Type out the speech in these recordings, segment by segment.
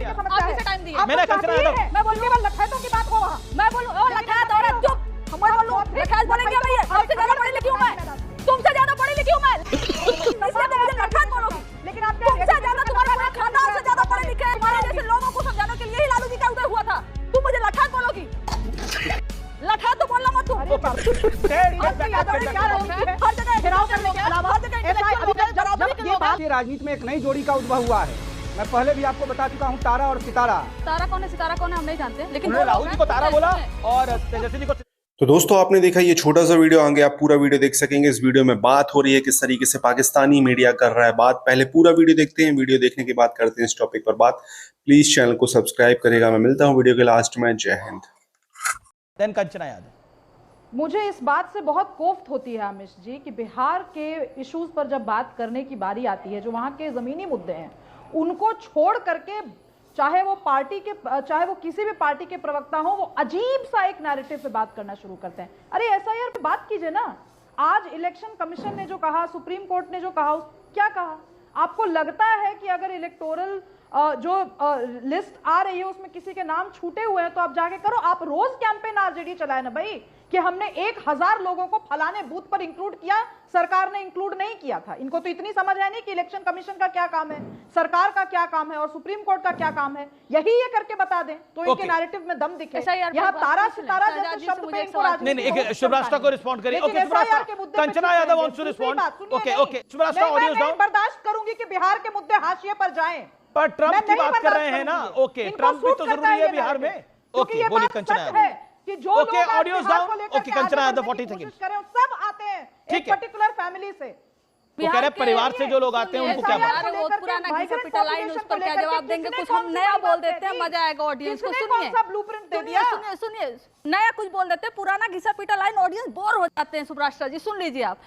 आपसे टाइम दिया मैंने कंचना यादव, मैं बोलूंगी बस लठैतों की बात हो वहां, मैं बोलूं ओ लठैत औरत चुप, मैं बोलूं लठैत बोलेंगे भैया, आपसे ज्यादा पढ़ी लिखी हूं मैं, तुमसे ज्यादा पढ़ी लिखी हूं मैं, इसलिए तो मुझे लठैत बोलोगी। लेकिन आप तुमसे ज्यादा तुम्हारा खानदान से ज्यादा पढ़े लिखे हैं, तुम्हारे जैसे लोगों को समझाने के लिए ही लालू जी का उदय हुआ था, तुम मुझे लठैत बोलोगी, लठैत तो बोलना मत तुम। हर जगह घेराव करने के अलावा हर जगह राजनीति में एक नई जोड़ी का उद्भव हुआ है। मैं पहले भी आपको बता चुका हूँ, तारा और सितारा। तारा कौन है सितारा कौन है हम नहीं जानते, लेकिन राहुल जी को तारा बोला और तेजस्वी जी को। तो दोस्तों आपने देखा ये छोटा सा वीडियो, आगे आप पूरा वीडियो देख सकेंगे। इस वीडियो में बात हो रही है किस तरीके से पाकिस्तानी मीडिया कर रहा है बात। पहले पूरा वीडियो देखते हैं, वीडियो देखने के बाद करते हैं इस टॉपिक पर बात। प्लीज चैनल को सब्सक्राइब करेगा। मैं मिलता हूँ वीडियो के लास्ट में। जय हिंद। देन कंचना यादव। मुझे इस बात से बहुत कोफ्त होती है आमिश जी कि बिहार के इश्यूज पर जब बात करने की बारी आती है, जो वहाँ के ज़मीनी मुद्दे हैं, उनको छोड़ करके चाहे वो किसी भी पार्टी के प्रवक्ता हो, वो अजीब सा एक नैरेटिव पे बात करना शुरू करते हैं। अरे एसआईआर पे बात कीजिए ना। आज इलेक्शन कमीशन ने जो कहा, सुप्रीम कोर्ट ने जो कहा, क्या कहा? आपको लगता है कि अगर इलेक्टोरल जो लिस्ट आ रही है उसमें किसी के नाम छूटे हुए हैं तो आप जाके करो। आप रोज कैंपेन आरजेडी चलाए ना भाई कि हमने 1000 लोगों को फलाने बूथ पर इंक्लूड किया, सरकार ने इंक्लूड नहीं किया था। इनको तो इतनी समझ है नहीं कि इलेक्शन कमीशन का क्या काम है, सरकार का क्या काम है और सुप्रीम कोर्ट का क्या काम है। यही ये करके बता दें तो इनके नैरेटिव में दम दिखे। यहाँ तारा सितारा जैसे शब्द पे इनको नहीं शिवराष्ट्र को रिस्पॉन्ड करिए। Okay Kanchana Yadav wants to respond. Okay Shivrashtra audio down. बर्दाश्त करूंगी कि बिहार के मुद्दे हाशिए पर जाएं, पर ट्रंप की बात कर रहे हैं ना। ओके ट्रंप भी तो जरूरी है बिहार में। ओके बोलिए कंचना यादव। कि जो okay audio down. Okay Kanchana Yadav 40 second. सब आते हैं एक पर्टिकुलर फैमिली से। वो कह रहे परिवार से जो लोग आते हैं उनको क्या बात? वो पुराना घिसा लाइन उस पर क्या जवाब देंगे? कुछ हम नया बोल देते हैं, मजा आएगा ऑडियंस को। सुनिए सब ब्लूप्रिंट दे दिया। सुनिए नया कुछ बोल देते हैं, पुराना घिसा पिटा लाइन, ऑडियंस बोर हो जाते हैं। सुब्राष्ट्र जी सुन लीजिए आप।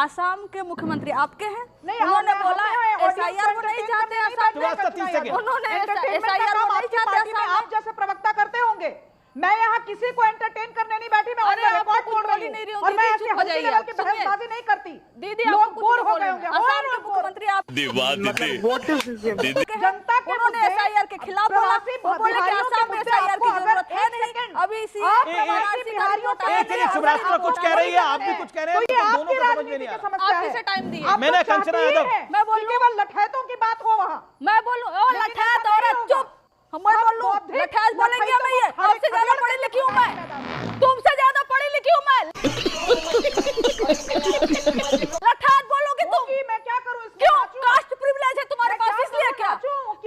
आसाम के मुख्यमंत्री आपके हैं, उन्होंने बोला एसआईआर वो नहीं चाहते आसाम में, उन्होंने एसआईआर वो नहीं चाहते आसाम में। आप जैसे प्रवक्ता करते होंगे। मैं यहाँ किसी को एंटरटेन करने नहीं बैठी, मैं रिकॉर्ड बोल रही हूँ और मैं ऐसे हल्की लेवल की बहसबाजी नहीं करती। दीदी लोग बोर हो गए होंगे। आसाम के मुख्यमंत्री आप जनता के उन्होंने एसआईआर के खिलाफ बोला, वो बोले कि आसाम में एसआईआर की जरूरत है नहीं। अभी शिवराष्ट्र कुछ कह रही है, आप भी कुछ कह रहे हैं, दोनों को समझ में नहीं आ रहा। आपसे टाइम दिए। मैंने कंचना यादव, मैं बोलूं केवल लठैतों की बात हो वहाँ, मैं बोलूं ओ लठैत औरत चुप, मैं बोलूं लठैत बोलेंगे भैया, आपसे ज्यादा पढ़ी लिखी हूं मैं, तुमसे ज्यादा पढ़ी लिखी हूं मैं। लठैत बोलोगे तुम? मैं क्या करूं? क्यों? कास्ट प्रिविलेज है तुम्हारे पास, इसलिए क्या?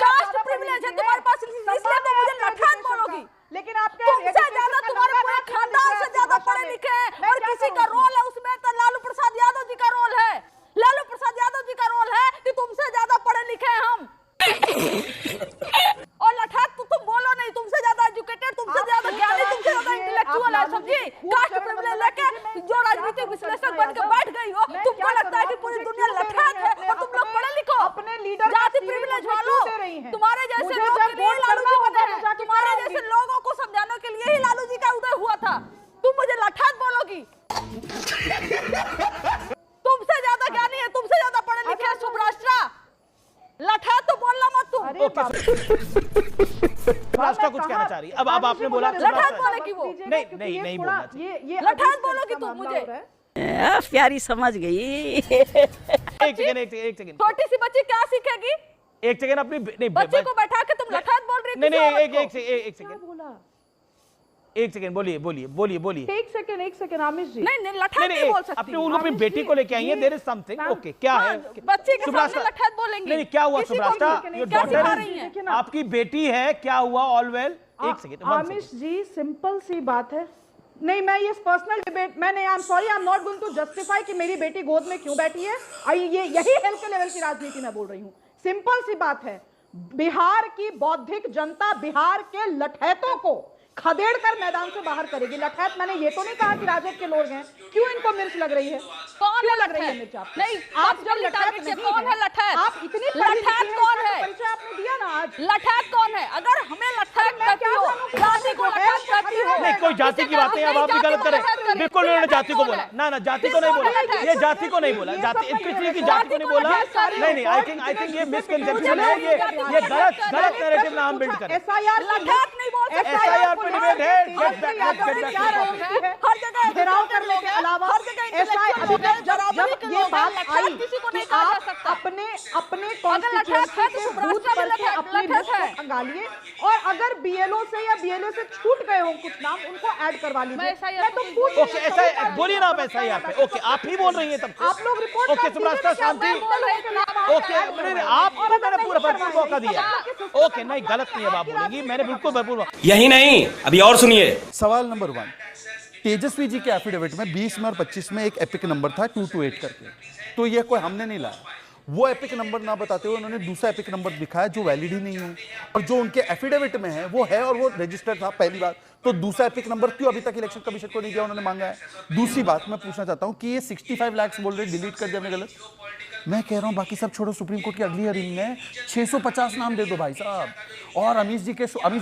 कास्ट प्रिविलेज है तुम्हारे पास, इसलिए तो मुझे लठैत बोलोगी। लेकिन आप तुमसे ज्यादा, तुम्हारे पूरे खानदान से ज्यादा पढ़े लिखे हैं और किसी का रोल है उसमें तो लालू प्रसाद यादव जी का रोल है। लालू प्रसाद यादव जी का रोल है कि तुमसे ज्यादा पढ़े लिखे हैं हम। और लठैत तो तुम बोलो नहीं, तुमसे ज्यादा एजुकेटेड, तुमसे ज्यादा ज्ञानी, तुमसे ज्यादा इंटेलेक्चुअल है। समझी? कास्ट प्रिविलेज लेके जो राजनीतिक विश्लेषक बन के बैठ गई हो, तुमको लगता है कि पूरी दुनिया लठैत है और तुम लोग पढ़े लिखो। अपने लीडर जाति प्रिविलेज वालों, तुम्हारे जैसे लोग के लिए लालू जी बने हैं, तुम्हारे जैसे लोगों को समझाने के लिए ही लालू जी का उदय हुआ था। तुम मुझे लठैत बोलोगी? तुमसे ज्यादा ज्ञानी है, तुमसे ज्यादा पढ़े लिखे हैं सुब्राष्ट्र। लठैत तो बोलना मत तुम। राष्ट्र कुछ कहना चाह रही है। अब आपने बोला लठैत बोले कि वो नहीं बोलना चाहिए। लठैत बोलोगी तुम मुझे? प्यारी समझ गई। एक सेकंड छोटी सी बच्ची क्या सीखेगी? एक सेकंड अपनी नहीं बच्ची को बैठा के तुम लठैत बोल रही नहीं एक सेकंड बोलिए। एक सेकंड आमिश जी। नहीं लठैत नहीं बोल सकती। अपनी अपनी बेटी को लेके आई है। There is something. ओके क्या है? बच्चे के सामने लठैत बोलेंगे? नहीं क्या हुआ सुब्राष्ट्र? क्या सिखा रही हैं? आपकी बेटी है, क्या हुआ? All well? एक सेकंड आमिश जी, सिंपल सी बात है। नहीं, मैं ये पर्सनल डिबेट मैंने, I am sorry, I am not going to justify कि मेरी बेटी गोद में क्यों बैठी है। ये यही हल्के लेवल की राजनीति मैं बोल रही हूँ। सिंपल सी बात है, बिहार की बौद्धिक जनता बिहार के लठैतों को खदेड़ कर मैदान से बाहर करेगी। लठैत मैंने ये तो नहीं कहा कि राजद के लोग हैं। क्यों इनको मिर्च लग रही है? कौन लग रही है मिर्च? आप नहीं, आप जब लठैत कौन है लठैत? आप इतनी लठैत कौन है? परिचय आपने दिया ना आज। लठैत कौन है? अगर हमें लठैत कहती हो, राशि को लठैत कहती जाति हो। नहीं, कोई जाति की बात नहीं, अब आप भी गलत करें। बिल्कुल उन्होंने जाति को बोला, ना ना जाति को नहीं बोला, ये जाति को नहीं बोला, जाति किसी की जाति को नहीं बोला। नहीं नहीं, आई थिंक ये मिसकंसेप्शन है, ये गलत नैरेटिव ना हम बिल्ड करें। एसआईआर नहीं बोल सकते, एसआईआर पे डिबेट है, हर जगह घेराव करने के अलावा जब ये बात आई कि आप अपने कॉन्स्टिट्यूएंसी के बूथ पर के अपने लिस्ट को खंगालिए और अगर बीएलओ से या बीएलओ से छूट गए हो कुछ नाम उनको ऐड करवा लीजिए। मैं तो पूछ ओके, ऐसा बोलिए ना आप एसआईआर पे। ओके, आप ही बोल रही हैं तब आप लोग रिपोर्ट ओके, सुब्रास्ता शांति। ओके, आपको मैंने पूरा भरपूर मौका दिया। ओके, नहीं गलत नहीं है, आप बोलेंगी, मैंने बिल्कुल भरपूर। यही नहीं, अभी और सुनिए। सवाल नंबर 1, तेजस्वी जी के एफिडेविट में 20 में और 25 में एक एपिक नंबर था 228 करके, तो ये कोई हमने नहीं लाया। वो एपिक नंबर ना बताते हुए उन्होंने दूसरा एपिक नंबर दिखाया जो वैलिड ही नहीं है, और जो उनके एफिडेविट में है वो है और वो रजिस्टर्ड था पहली बात। तो दूसरा एपिक नंबर क्यों अभी तक इलेक्शन कमीशन को नहीं दिया, उन्होंने मांगा है। दूसरी बात मैं पूछना चाहता हूं कि ये 65 लाख बोल रहे डिलीट कर दिया, हमने गलत। मैं कह रहा हूं बाकी सब छोड़ो, सुप्रीम कोर्ट की अगली हियरिंग में 650 नाम दे दो भाई साहब, और अमीश जी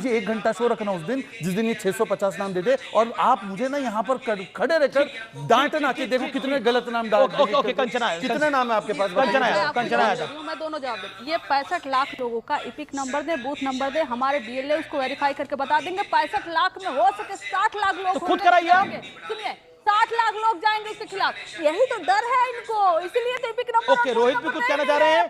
1 घंटा शो रखना उस दिन जिस दिन ये 650 नाम दे दे, और आप मुझे ना यहाँ पर खड़े रहकर डांटना कि देखो कितने गलत नाम डाल। ओके, कंचना है, कितने नाम है आपके पास? कंचना आया था। मैं दोनों जवाब दे। ये 65 लाख लोगों का एपिक नंबर दे, बूथ नंबर दे, हमारे डीएलए उसको वेरीफाई करके बता देंगे। 65 लाख में हो सके 60 लाख लोग तो खुद कराइए आप। सुनिए, 60 लाख लोग जाएंगे उसके खिलाफ, यही तो डर है इनको, इसलिए तो एपिक नंबर। ओके, रोहित भी कुछ कहना चाह रहे हैं,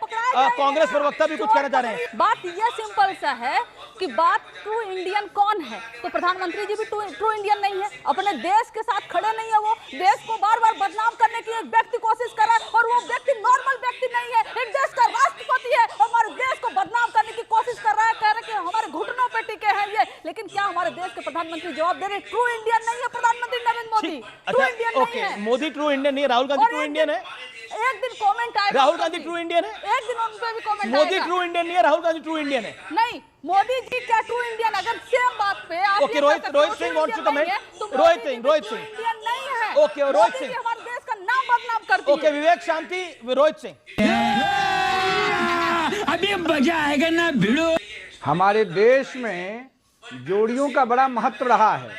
कांग्रेस प्रवक्ता भी कुछ कहना चाह रहे हैं। बात यह सिंपल सा है कि बात ट्रू इंडियन कौन है, तो प्रधानमंत्री जी भी ट्रू इंडियन नहीं है, अपने देश के साथ खड़े नहीं है। वो देश को बार बार बदनाम करने की एक व्यक्ति कोशिश कर रहा है, और वो व्यक्ति नॉर्मल व्यक्ति नहीं है, एक देश का राष्ट्रपति है, हमारे देश को बदनाम करने की कोशिश कर रहा है, कह रहे कि हमारे घुटनों पे टिके हैं ये। लेकिन क्या हमारे देश के प्रधानमंत्री जवाब दे रहे ट्रू इंडियन नहीं है प्रधानमंत्री Narendra Modi? Okay, Modi true Indian नहीं है, राहुल गांधी ट्रू इंडियन है। एक दिन कमेंट आएगा, राहुल गांधी ट्रू इंडियन है, एक दिन उन पे भी कमेंट मोदी ट्रू इंडियन नहीं है, राहुल गांधी ट्रू इंडियन है। नहीं, मोदी जी क्या ट्रू इंडियन? अगर सेम बात पे आप okay, Rohit Singh wants to comment. Rohit Singh Indian नहीं है। ओके, रोहित सिंह हमारे देश का नाम बदनाम करती है। ओके, विवेक शांति, रोहित सिंह। अभी मजा आएगा ना भिड़ो। हमारे देश में जोड़ियों का बड़ा महत्व रहा है।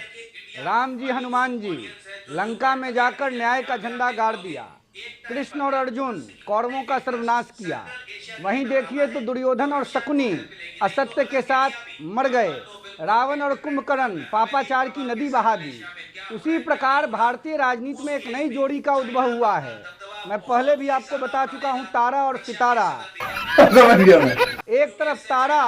राम जी हनुमान जी लंका में जाकर न्याय का झंडा गाड़ दिया, कृष्ण और अर्जुन कौरवों का सर्वनाश किया। वहीं देखिए तो दुर्योधन और शकुनी असत्य के साथ मर गए, रावण और कुंभकर्ण पापाचार की नदी बहा दी। उसी प्रकार भारतीय राजनीति में एक नई जोड़ी का उद्भव हुआ है। मैं पहले भी आपको बता चुका हूं, तारा और सितारा। समझ गया मैं। एक तरफ तारा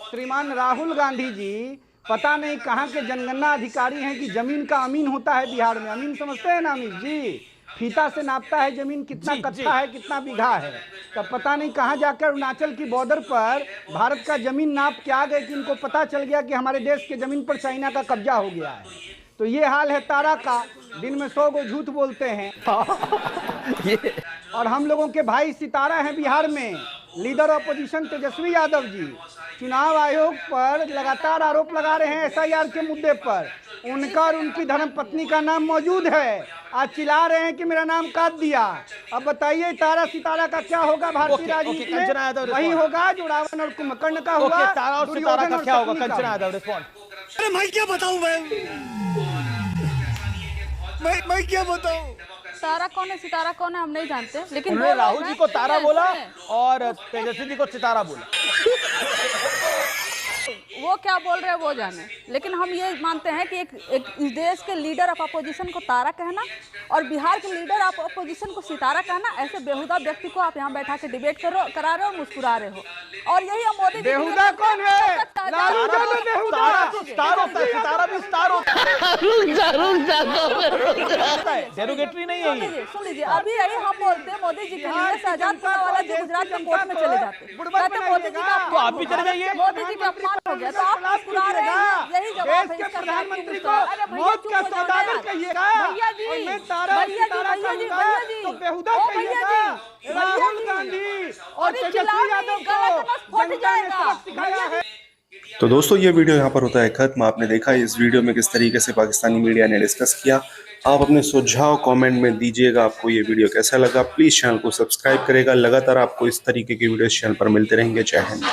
श्रीमान राहुल गांधी जी पता नहीं कहाँ के जनगणना अधिकारी हैं कि जमीन का अमीन होता है बिहार में। अमीन समझते हैं ना अमीन जी? फीता से नापता है जमीन कितना कट्ठा है, कितना बीघा है। तब पता नहीं कहाँ जाकर अरुणाचल की बॉर्डर पर भारत का जमीन नाप के आ गए कि इनको पता चल गया कि हमारे देश के जमीन पर चाइना का कब्जा हो गया है। तो ये हाल है तारा का, दिन में 100 गो झूठ बोलते हैं। और हम लोगों के भाई सितारा हैं बिहार में, लीडर ऑपोजिशन तेजस्वी यादव जी चुनाव आयोग पर लगातार आरोप लगा रहे हैं एसआईआर के मुद्दे पर। उनका और उनकी धर्मपत्नी का नाम मौजूद है, आज चिल्ला रहे हैं कि मेरा नाम काट दिया। अब बताइए तारा सितारा का क्या होगा भारतीय राजनीति में? वही होगा जो रावण और कुंभकर्ण का हुआ। तारा और सितारा का क्या होगा? कंचना यादव रिस्पॉन्ड। अरे मैं क्या बताऊं, मैं क्या बताऊं? तारा कौन है सितारा कौन है हम नहीं जानते, लेकिन उन्होंने राहुल जी को तारा बोला और तेजस्वी जी को सितारा बोला। वो क्या बोल रहे हैं वो जाने, लेकिन हम ये मानते हैं कि एक इस देश के लीडर ऑफ अपोजिशन को तारा कहना और बिहार के लीडर ऑफ अपोजिशन को सितारा कहना, ऐसे बेहुदा व्यक्ति को आप यहाँ बैठा के डिबेट करा रहे हो, मुस्कुरा रहे हो। और यही हम मोदी बेहुदा कौन है? लालू यादव बेहुदा। स्टार होता है, सितारा भी स्टार होता है। डेरोगेटरी नहीं है ये। सुन लीजिए, अभी यही हम बोलते हैं मोदी जी के लिए शहजाद पुनावाला जी गुजरात में कोर्ट में चले जाते, कहते मोदी जी का तो आप भी चले जाइए। मोदी जी का अपमान हो गया तो आप मुस्कुरा रहे हैं। यही जवाब है इसका। प्रधानमंत्री को मौत का सौदागर कहिएगा। भैया जी, और मैं तारा सितारा कहूंगा तो बेहुदा कहिएगा। राहुल गांधी और तेजस्वी यादव को जनता ने सबक सिखाया है। तो दोस्तों ये वीडियो यहाँ पर होता है खत्म। आपने देखा इस वीडियो में किस तरीके से पाकिस्तानी मीडिया ने डिस्कस किया। आप अपने सुझाव कमेंट में दीजिएगा, आपको ये वीडियो कैसा लगा। प्लीज चैनल को सब्सक्राइब करेगा, लगातार आपको इस तरीके की वीडियो चैनल पर मिलते रहेंगे। जय हिंद।